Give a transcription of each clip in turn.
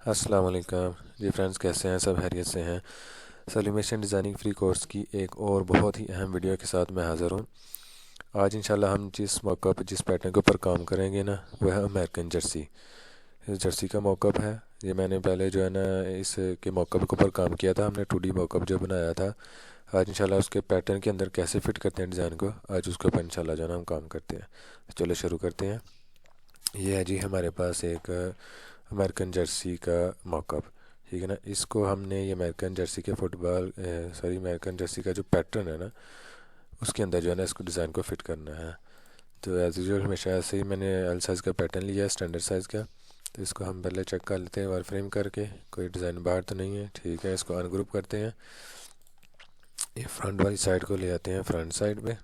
अस्सलाम वालेकुम जी फ्रेंड्स, कैसे हैं? सब खैरियत से हैं? सब्लिमेशन डिज़ाइनिंग फ्री कोर्स की एक और बहुत ही अहम वीडियो के साथ मैं हाज़िर हूँ। आज इंशाल्लाह हम जिस मौक़ा जिस पैटर्न के ऊपर काम करेंगे ना, वह है अमेरिकन जर्सी। इस जर्सी का मौक़ा है। ये मैंने पहले जो है ना इसके मौक़ा के ऊपर काम किया था, हमने 2D मौक़ा जो बनाया था। आज इंशाल्लाह उसके पैटर्न के अंदर कैसे फ़िट करते हैं डिज़ाइन को, आज उसके ऊपर इंशाल्लाह जो है ना हम काम करते हैं। चलो शुरू करते हैं। ये है जी हमारे पास एक अमेरिकन जर्सी का मॉकअप। ठीक है ना, इसको हमने ये अमेरिकन जर्सी के अमेरिकन जर्सी का जो पैटर्न है ना, उसके अंदर जो है ना इसको डिज़ाइन को फिट करना है। तो एज यूजल हमेशा ऐसे ही मैंने एल साइज़ का पैटर्न लिया है, स्टैंडर्ड साइज़ का। तो इसको हम पहले चेक कर लेते हैं वार फ्रेम करके, कोई डिज़ाइन बाहर तो नहीं है। ठीक है, इसको अनग्रुप करते हैं। ये फ्रंट वाली साइड को ले आते हैं फ्रंट साइड पे।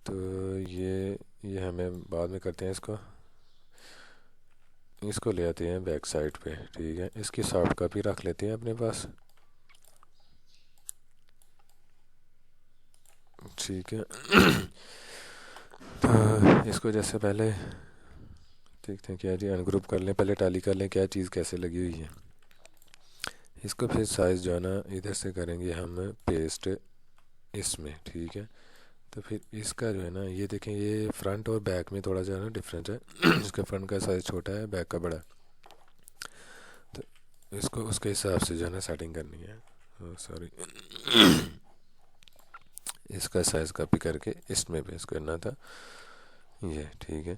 तो ये हमें बाद में करते हैं। इसको इसको ले आते हैं बैक साइड पे। ठीक है, इसकी सॉफ्ट कॉपी रख लेते हैं अपने पास। ठीक है। तो इसको जैसे पहले देखते हैं क्या जी, अनग्रुप कर लें, पहले टाली कर लें क्या चीज़ कैसे लगी हुई है। इसको फिर साइज़ जो है ना इधर से करेंगे हम पेस्ट इसमें। ठीक है, तो फिर इसका जो है ना ये देखें, ये फ्रंट और बैक में थोड़ा जो है ना डिफरेंस है। इसका फ्रंट का साइज़ छोटा है, बैक का बड़ा है। तो इसको उसके हिसाब से जो है ना सेटिंग करनी है। सॉरी, इसका साइज़ कॉपी करके इसमें पेस्ट करना था ये। ठीक है,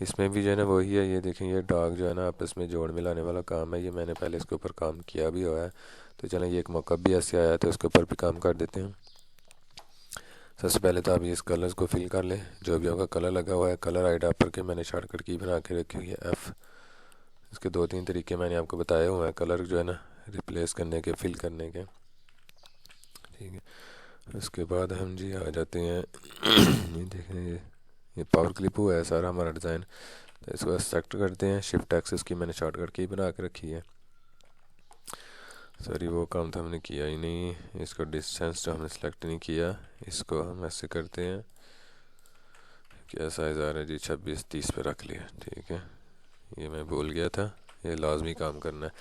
इसमें भी जो है ना वही है। ये देखें, ये डॉग जो है ना आपस में जोड़ मिलाने वाला काम है। ये मैंने पहले इसके ऊपर काम किया भी हुआ है। तो चलें, ये एक मौका भी ऐसे आया तो उसके ऊपर भी काम कर देते हैं। सबसे पहले तो आप ये इस कलर्स को फिल कर लें, जो भी होगा कलर लगा हुआ है। कलर आइड पर के मैंने शॉर्टकट की बना के रखी हुई है F। इसके 2-3 तरीके मैंने आपको बताए हुए हैं कलर जो है ना रिप्लेस करने के, फिल करने के। ठीक है, उसके बाद हम जी आ जाते हैं। ये देखें, ये पावर क्लिप हुआ है सारा हमारा डिज़ाइन। तो इसको सेलेक्ट करते हैं, शिफ्ट एक्सेस की मैंने शॉर्टकट की बना के रखी है। सॉरी, वो काम तो हमने किया ही नहीं। इसको डिस्टेंस जो हमने सेलेक्ट नहीं किया, इसको हम ऐसे करते हैं। क्या साइज़ आ रहा है जी, 26-30 पे रख लिया। ठीक है, ये मैं भूल गया था, ये लाजमी काम करना है।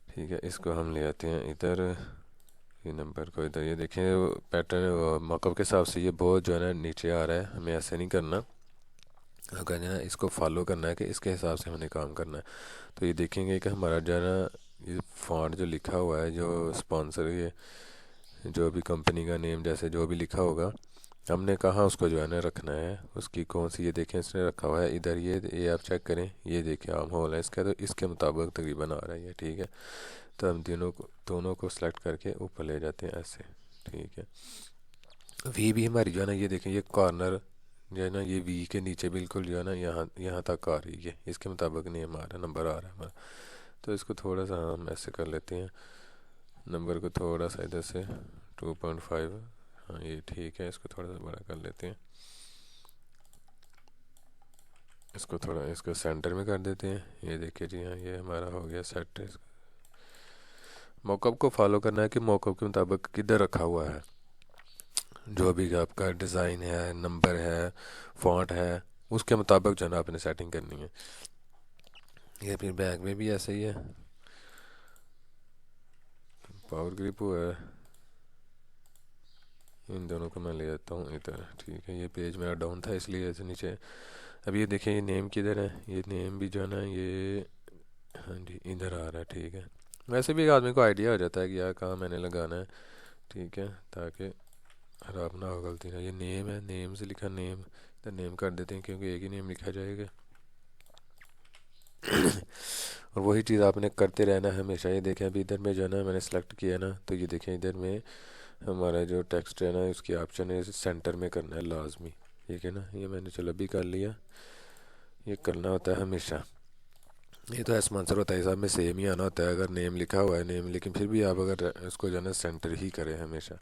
ठीक है, इसको हम ले आते हैं इधर, ये नंबर को इधर। ये देखें पैटर्न मॉकअप के हिसाब से ये बहुत जो है ना नीचे आ रहा है, हमें ऐसे नहीं करना। अगर ना इसको फॉलो करना है कि इसके हिसाब से हमने काम करना है। तो ये देखेंगे कि हमारा जो है ना ये फॉन्ट जो लिखा हुआ है, जो स्पॉन्सर, ये जो भी कंपनी का नेम जैसे जो भी लिखा होगा, हमने कहाँ उसको जो है ना रखना है, उसकी कौन सी, ये देखें इसने रखा हुआ है इधर। ये आप चेक करें, ये देखिए आर्म होल है इसका, तो इसके मुताबिक तकरीबन आ रहा है ये। ठीक है, तो हम दोनों को सेलेक्ट करके ऊपर ले जाते हैं ऐसे। ठीक है, वी भी हमारी जो है ना, ये देखें ये कॉर्नर जो है ना, ये वी के नीचे बिल्कुल जो है ना यहाँ यहाँ तक आ रही है। इसके मुताबिक नहीं हमारा नंबर आ रहा है हमारा। तो इसको थोड़ा सा हम ऐसे कर लेते हैं, नंबर को थोड़ा सा इधर से 2.5। हाँ ये ठीक है, इसको थोड़ा सा बड़ा कर लेते हैं। इसको थोड़ा इसको सेंटर में कर देते हैं। ये देखिए जी, हाँ ये हमारा हो गया सेट। मॉकअप को फॉलो करना है कि मॉकअप के मुताबिक किधर रखा हुआ है, जो भी आपका डिज़ाइन है, नंबर है, फॉन्ट है, उसके मुताबिक जो है ना आपने सेटिंग करनी है। ये फिर बैग में भी ऐसे ही है, पावर ग्रिप हुआ है। इन दोनों को मैं ले जाता हूँ इधर। ठीक है, ये पेज मेरा डाउन था इसलिए ऐसे नीचे। अब ये देखिए, ये नेम किधर है, ये नेम भी जो है ना ये, हाँ जी इधर आ रहा है। ठीक है, वैसे भी एक आदमी को आइडिया हो जाता है कि यार कहाँ मैंने लगाना है। ठीक है, ताकि खराब ना हो गलती ना। ये नेम है, नेम से लिखा नेम, तो नेम कर देते हैं क्योंकि एक ही नेम लिखा जाएगा। और वही चीज़ आपने करते रहना है हमेशा। ये देखें, अभी इधर में जो है ना मैंने सेलेक्ट किया ना, तो ये देखें इधर में हमारा जो टेक्स्ट है ना, उसकी ऑप्शन है सेंटर में करना है लाजमी। ठीक है ना, ये मैंने चलो अभी कर लिया। ये करना होता है हमेशा। ये तो स्पॉन्सर होता है, सब में सेम ही आना होता है अगर नेम लिखा हुआ है नेम, लेकिन फिर भी आप अगर इसको जो है ना सेंटर ही करें हमेशा।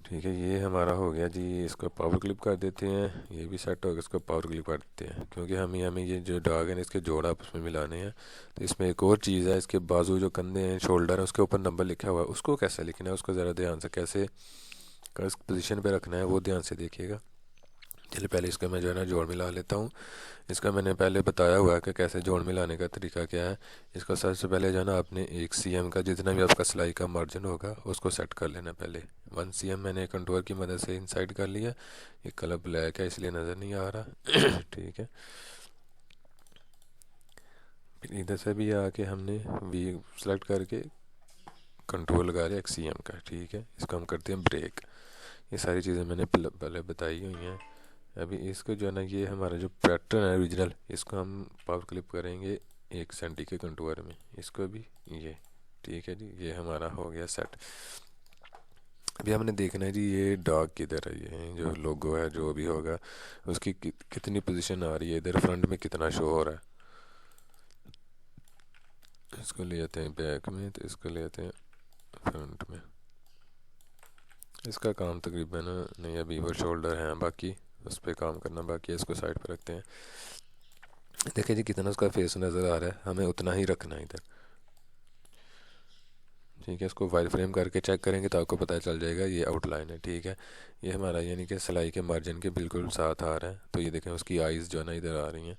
ठीक है, ये हमारा हो गया जी। इसको पावर क्लिप कर देते हैं, ये भी सेट हो गया। इसको पावर क्लिप कर देते हैं क्योंकि हमें ये जो डॉग है इसके जोड़ आपस में मिलाने हैं। तो इसमें एक और चीज़ है, इसके बाजू जो कंधे हैं, शोल्डर है, उसके ऊपर नंबर लिखा हुआ है, उसको कैसे लिखना है उसको ज़रा ध्यान से, कैसे किस पोजीशन पे रखना है वो ध्यान से देखिएगा। चलिए पहले इसका मैं जो है ना जोड़ मिला लेता हूँ। इसका मैंने पहले बताया हुआ है कि कैसे जोड़ मिलाने का तरीका क्या है। इसको सबसे पहले जो है ना आपने 1 cm का जितना भी आपका सिलाई का मार्जिन होगा उसको सेट कर लेना पहले। 1 cm मैंने कंटूर की मदद से इनसाइड कर लिया। ये कलर ब्लैक है इसलिए नज़र नहीं आ रहा ठीक है। फिर इधर से भी आके हमने वी सेलेक्ट करके कंट्रोल लगा रहे 1 cm का, ठीक है। इसको हम करते हैं ब्रेक। ये सारी चीज़ें मैंने पहले बताई हुई हैं। अभी इसको जो है ना ये हमारा जो पैटर्न है ओरिजिनल, इसको हम पावर क्लिप करेंगे 1 cm के कंटूर में। इसको भी ये ठीक है जी, ये हमारा हो गया सेट। अभी हमने देखना है जी ये डॉग किधर है, ये जो लोगो है जो भी होगा उसकी कितनी पोजीशन आ रही है, इधर फ्रंट में कितना शो हो रहा है। इसको ले आते हैं बैक में, तो इसको ले आते हैं फ्रंट में। इसका काम तकरीबन नहीं, अभी वो शोल्डर हैं बाकी उस पर काम करना बाकी है। इसको साइड पर रखते हैं। देखिए जी कितना उसका फेस नज़र आ रहा है, हमें उतना ही रखना है इधर, ठीक है। इसको वाइड फ्रेम करके चेक करेंगे तो आपको पता चल जाएगा ये आउटलाइन है, ठीक है। ये हमारा यानी कि सिलाई के मार्जिन के बिल्कुल साथ आ रहा है। तो ये देखें उसकी आइज़ जो है ना इधर आ रही हैं,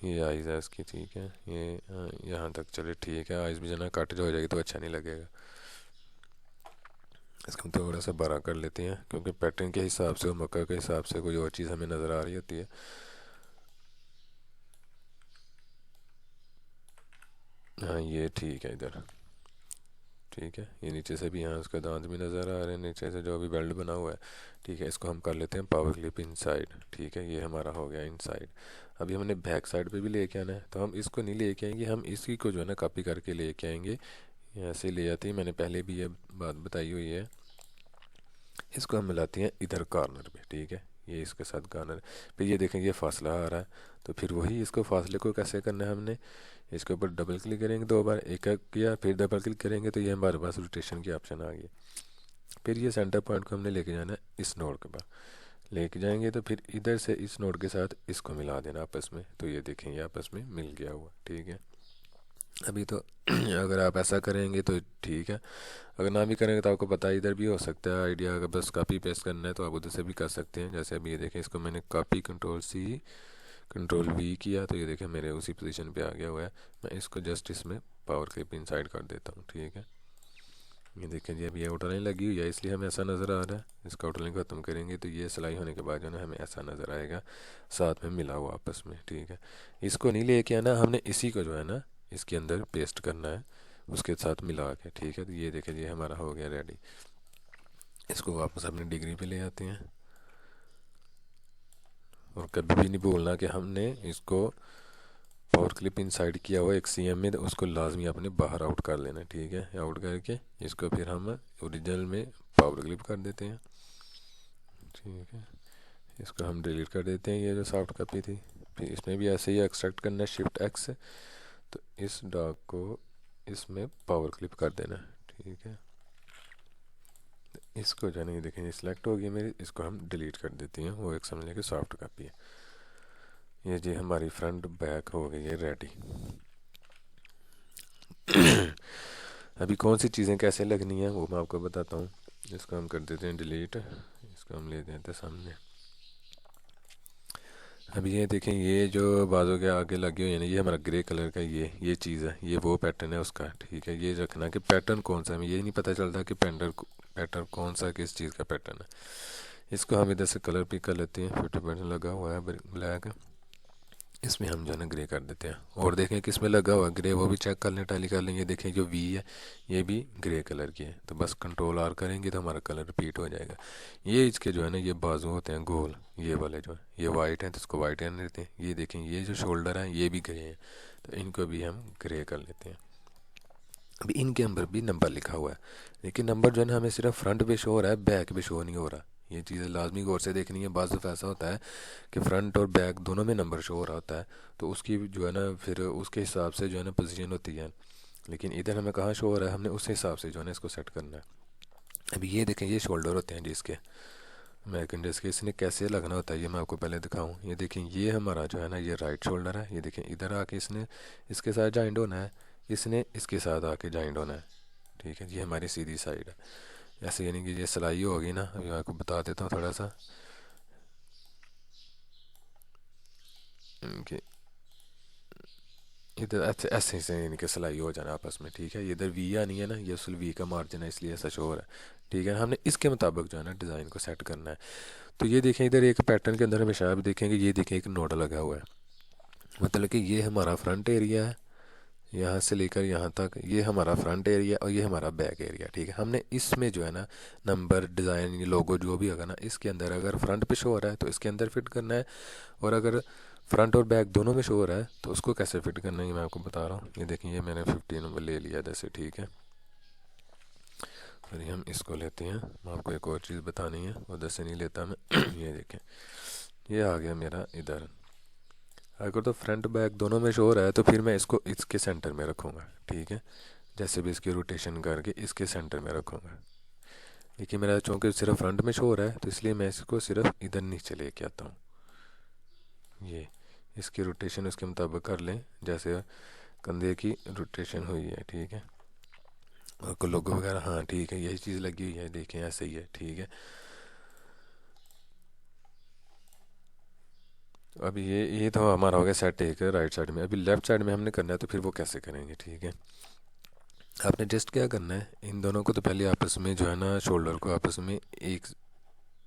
ये आइज़ है इसकी, ठीक है। ये यहाँ तक चले ठीक है। आइज़ भी जो है ना कट जो हो जाएगी तो अच्छा नहीं लगेगा। इसको हम थोड़ा सा बड़ा कर लेते हैं क्योंकि पैटर्न के हिसाब से और मक्का के हिसाब से कोई और चीज़ हमें नज़र आ रही होती है। हाँ ये ठीक है इधर, ठीक है। ये नीचे से भी यहाँ उसका दांत भी नज़र आ रहे हैं, नीचे से जो भी बेल्ट बना हुआ है, ठीक है। इसको हम कर लेते हैं पावर क्लिप इनसाइड, ठीक है। ये हमारा हो गया इनसाइड। अभी हमने बैक साइड पे भी लेके आना है, तो हम इसको नहीं लेके आएंगे, हम इसी को जो है ना कॉपी करके लेके आएंगे। यहाँ से ले आते हैं, मैंने पहले भी ये बात बताई हुई है। इसको हम मिलाते हैं इधर कॉर्नर पे, ठीक है। ये इसके साथ कॉर्नर, फिर ये देखेंगे ये फासला आ रहा है, तो फिर वही इसको फासले को कैसे करना है हमने, इसके ऊपर डबल क्लिक करेंगे 2 बार, एक एक किया फिर डबल क्लिक करेंगे तो ये हमारे पास रोटेशन की ऑप्शन आ गई। फिर ये सेंटर पॉइंट को हमने लेके जाना है इस नोड के पास, लेके जाएंगे तो फिर इधर से इस नोड के साथ इसको मिला देना आपस में, तो ये देखेंगे आपस में मिल गया हुआ, ठीक है। अभी तो अगर आप ऐसा करेंगे तो ठीक है, अगर ना भी करेंगे तो आपको पता है इधर भी हो सकता है आइडिया। अगर बस कॉपी पेस्ट करना है तो आप उधर से भी कर सकते हैं। जैसे अभी ये देखें, इसको मैंने कॉपी कंट्रोल-C कंट्रोल-V किया तो ये देखें मेरे उसी पोजीशन पे आ गया हुआ है। मैं इसको जस्ट इसमें पावर क्लिप इनसाइड कर देता हूँ, ठीक है। ये देखें जी अभी ये आउटलाइन लगी हुई है इसलिए हमें ऐसा नज़र आ रहा है। इसका आउटलाइन ख़त्म करेंगे तो ये सिलाई होने के बाद जो है हमें ऐसा नज़र आएगा साथ में मिला हुआ आपस में, ठीक है। इसको नहीं लेके आना, हमने इसी को जो है ना इसके अंदर पेस्ट करना है उसके साथ मिला के, ठीक है। तो ये देखें ये हमारा हो गया रेडी। इसको वापस अपनी डिग्री पे ले आते हैं, और कभी भी नहीं भूलना कि हमने इसको पावर क्लिप इनसाइड किया हुआ 1 cm में, तो उसको लाजमी आपने बाहर आउट कर लेना, ठीक है। आउट करके इसको फिर हम ओरिजिनल में पावर क्लिप कर देते हैं, ठीक है। इसको हम डिलीट कर देते हैं, ये जो सॉफ्ट कॉपी थी। फिर इसमें भी ऐसे ही एक्सट्रैक्ट करना है Shift+X से, तो इस डॉग को इसमें पावर क्लिप कर देना, ठीक है। इसको जो है ना ये देखें सिलेक्ट हो गई मेरी, इसको हम डिलीट कर देते हैं, वो एक समझ लें सॉफ्ट कॉपी है। ये जी हमारी फ्रंट बैक हो गई है रेडी। अभी कौन सी चीज़ें कैसे लगनी है वो मैं आपको बताता हूँ। इसको हम कर देते हैं डिलीट, इसको हम ले देते हैं सामने। अभी ये देखें ये जो बाजू के आगे लगे हुए हैं ना, ये हमारा ग्रे कलर का ये चीज़ है, ये वो पैटर्न है उसका, ठीक है। ये रखना कि पैटर्न कौन सा है, हमें ये नहीं पता चलता कि पैटर्न कौन सा किस चीज़ का पैटर्न है। इसको हम इधर से कलर पिक कर लेते हैं, 50% लगा हुआ है ब्लैक, इसमें हम जो है ना ग्रे कर देते हैं। और देखें किस में लगा हुआ ग्रे वो भी चेक कर लें, टैली कर लें। ये देखें जो वी है ये भी ग्रे कलर की है, तो बस कंट्रोल-R करेंगे तो हमारा कलर रिपीट हो जाएगा। ये इसके जो है ना ये बाजू होते हैं गोल, ये वाले जो है ये वाइट हैं तो इसको वाइट रहने देते हैं। ये देखें ये जो शोल्डर है ये भी ग्रे हैं, तो इनको भी हम ग्रे कर लेते हैं। अभी इनके अंदर भी नंबर लिखा हुआ है, लेकिन नंबर जो है ना हमें सिर्फ फ्रंट पे शो हो रहा है, बैक पे शो नहीं हो रहा। ये चीज़ें लाजमी गौर से देखनी है। बाज़ दफ़ा ऐसा होता है कि फ़्रंट और बैक दोनों में नंबर शो हो रहा होता है, तो उसकी जो है ना फिर उसके हिसाब से जो है ना पोजीशन होती है, लेकिन इधर हमें कहाँ शो हो रहा है, हमने उस हिसाब से जो है ना इसको सेट करना है। अभी ये देखें ये शोल्डर होते हैं जिसके अमेरिकन ड्रेस के, इसने कैसे लगना होता है ये मैं आपको पहले दिखाऊं। ये देखें ये हमारा जो है ना ये राइट शोल्डर है, ये देखें इधर आके इसने इसके साथ जॉइंट होना है, इसने इसके साथ आके जॉइंट होना है, ठीक है। ये हमारी सीधी साइड है। ऐसे यानी कि ये सिलाई होगी ना, अभी मैं आपको बता देता हूँ थोड़ा सा। कि इधर ऐसे ऐसे से इनके सिलाई हो जाना आपस में, ठीक है। ये इधर वी आनी है ना, ये असल वी का मार्जिन है इसलिए ऐसा शो हो रहा है, ठीक है। हमने इसके मुताबिक जो है ना डिज़ाइन को सेट करना है। तो ये देखें इधर एक पैटर्न के अंदर हमेशा आप देखेंगे, ये देखें एक नोड लगा हुआ है, मतलब कि ये हमारा फ्रंट एरिया है, यहाँ से लेकर यहाँ तक ये हमारा फ्रंट एरिया और ये हमारा बैक एरिया, ठीक है। हमने इसमें जो है ना नंबर डिज़ाइन लोगो जो भी होगा ना इसके अंदर अगर फ्रंट पे शो हो रहा है तो इसके अंदर फिट करना है, और अगर फ्रंट और बैक दोनों में शो हो रहा है तो उसको कैसे फिट करना है ये मैं आपको बता रहा हूँ। ये देखिए ये मैंने 15 नंबर ले लिया जैसे, ठीक है। फिर हम इसको लेते हैं, मैं आपको एक और चीज़ बतानी है उधर से नहीं लेता मैं ये देखें ये आ गया मेरा इधर। अगर तो फ्रंट बैक दोनों में शो हो रहा है तो फिर मैं इसको इसके सेंटर में रखूँगा, ठीक है। जैसे भी इसकी रोटेशन करके इसके सेंटर में रखूँगा। देखिए मेरा चूँकि सिर्फ फ्रंट में शो हो रहा है तो इसलिए मैं इसको सिर्फ इधर नीचे लेके आता हूँ। ये इसकी रोटेशन उसके मुताबिक कर लें जैसे कंधे की रोटेशन हुई है, ठीक है। और लोगो वगैरह हाँ ठीक है, यही चीज़ लगी हुई है, देखें ऐसे ही है, ठीक है। अभी ये तो हमारा हो गया सेट एक राइट साइड में। अभी लेफ्ट साइड में हमने करना है तो फिर वो कैसे करेंगे, ठीक है। आपने जस्ट क्या करना है, इन दोनों को तो पहले आपस में जो है ना शोल्डर को आपस में एक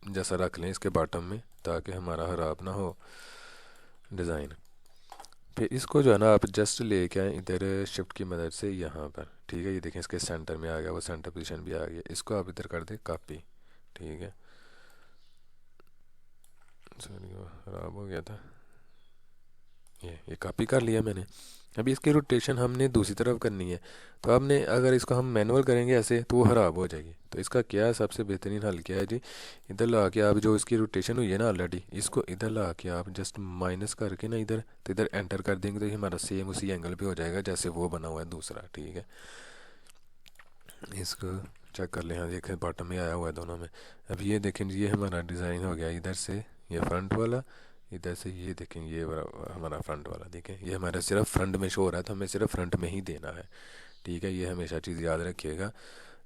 जैसा रख लें इसके बॉटम में, ताकि हमारा ख़राब ना हो डिज़ाइन। फिर इसको जो है ना आप जस्ट लेके आए इधर शिफ्ट की मदद से यहाँ पर, ठीक है। ये देखें इसके सेंटर में आ गया, वो सेंटर पोजीशन भी आ गया। इसको आप इधर कर दें कॉपी, ठीक है। सॉरी वो ख़राब हो गया था, ये कॉपी कर लिया मैंने। अभी इसकी रोटेशन हमने दूसरी तरफ करनी है, तो आपने अगर इसको हम मैनुअल करेंगे ऐसे तो वो ख़राब हो जाएगी। तो इसका क्या है, सबसे बेहतरीन हल क्या है जी, इधर ला के आप जो इसकी रोटेशन हुई है ना ऑलरेडी, इसको इधर ला के आप जस्ट माइनस करके ना इधर, तो इधर एंटर कर देंगे तो ये हमारा सेम उसी एंगल पे हो जाएगा जैसे वो बना हुआ है दूसरा, ठीक है। इसको चेक कर लें, हाँ देखें बॉटम में आया हुआ है दोनों में। अब ये देखें ये हमारा डिज़ाइन हो गया इधर से ये फ्रंट वाला, इधर से ये देखें ये हमारा फ्रंट वाला, देखें ये हमारा सिर्फ फ्रंट में शो हो रहा है तो हमें सिर्फ फ्रंट में ही देना है, ठीक है। ये हमेशा चीज़ याद रखिएगा,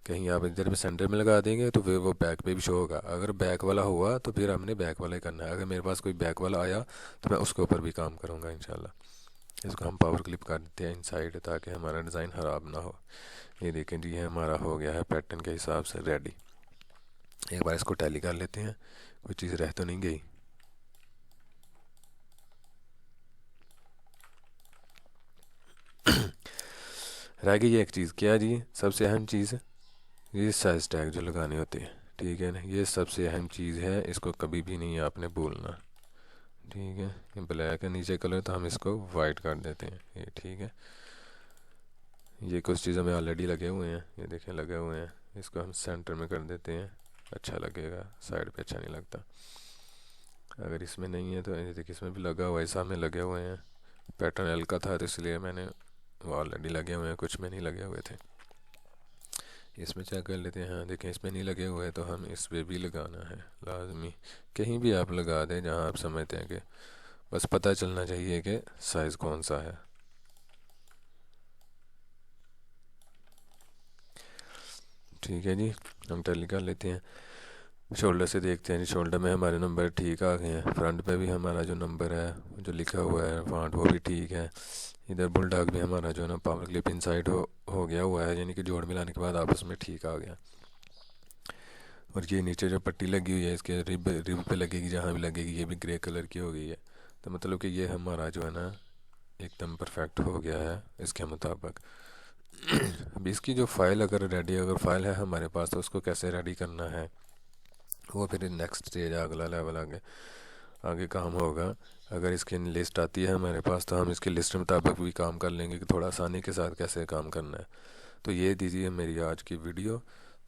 कहीं आप इधर पे सेंटर में लगा देंगे तो फिर वो बैक पे भी शो होगा। अगर बैक वाला हुआ तो फिर हमने बैक वाला ही करना है। अगर मेरे पास कोई बैक वाला आया तो मैं उसके ऊपर भी काम करूँगा इंशाल्लाह। इसको हम पावर क्लिप कर देते हैं इनसाइड ताकि हमारा डिज़ाइन ख़राब ना हो। ये देखें जी ये हमारा हो गया है पैटर्न के हिसाब से रेडी। एक बार इसको टैली कर लेते हैं, कोई चीज़ रह तो नहीं गई। रह गई एक चीज़, क्या जी, सबसे अहम चीज़ ये साइज टैग जो लगाने होते हैं, ठीक है ना। ये सबसे अहम चीज़ है, इसको कभी भी नहीं आपने भूलना, ठीक है। ये ब्लैक है नीचे कलर तो हम इसको वाइट कर देते हैं, ये ठीक है। ये कुछ चीज़ों में ऑलरेडी लगे हुए हैं, ये देखें लगे हुए हैं, इसको हम सेंटर में कर देते हैं, अच्छा लगेगा, साइड पे अच्छा नहीं लगता। अगर इसमें नहीं है तो ये देखिए इसमें भी लगा हुआ है, सामने लगे हुए हैं। पैटर्न एल का था तो इसलिए मैंने वो ऑलरेडी लगे हुए हैं, कुछ में नहीं लगे हुए थे। इसमें चेक कर लेते हैं, हाँ देखें इसमें नहीं लगे हुए तो हम इस पर भी लगाना है लाजमी। कहीं भी आप लगा दें जहाँ आप समझते हैं कि बस पता चलना चाहिए कि साइज़ कौन सा है। ठीक है जी, हम टैली कर लेते हैं। शोल्डर से देखते हैं जी, शोल्डर में हमारे नंबर ठीक आ गए हैं। फ्रंट पे भी हमारा जो नंबर है जो लिखा हुआ है फॉन्ट वो भी ठीक है। इधर बुलडॉग भी हमारा जो है ना पावर क्लिप इनसाइड हो गया हुआ है, यानी कि जोड़ मिलाने के बाद आपस में ठीक आ गया। और ये नीचे जो पट्टी लगी हुई है इसके रिब रिब पे लगेगी, जहाँ भी लगेगी ये भी ग्रे कलर की हो गई है। तो मतलब कि ये हमारा जो है ना एकदम परफेक्ट हो गया है इसके मुताबिक। अब इसकी जो फाइल अगर रेडी अगर फाइल है हमारे पास तो उसको कैसे रेडी करना है वो फिर नेक्स्ट स्टेज अगला लेवल आगे आगे काम होगा। अगर इसकी लिस्ट आती है हमारे पास तो हम इसकी लिस्ट मुताबिक भी काम कर लेंगे कि थोड़ा आसानी के साथ कैसे काम करना है। तो ये दीजिए मेरी आज की वीडियो,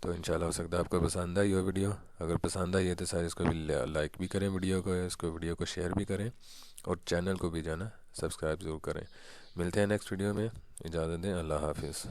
तो इंशाल्लाह हो सकता है आपको पसंद आई हो वीडियो। अगर पसंद आई है तो सारे इसको भी लाइक भी करें, वीडियो को शेयर भी करें और चैनल को भी जाना सब्सक्राइब ज़रूर करें। मिलते हैं नेक्स्ट वीडियो में, इजाज़त दें, अल्लाह हाफिज़।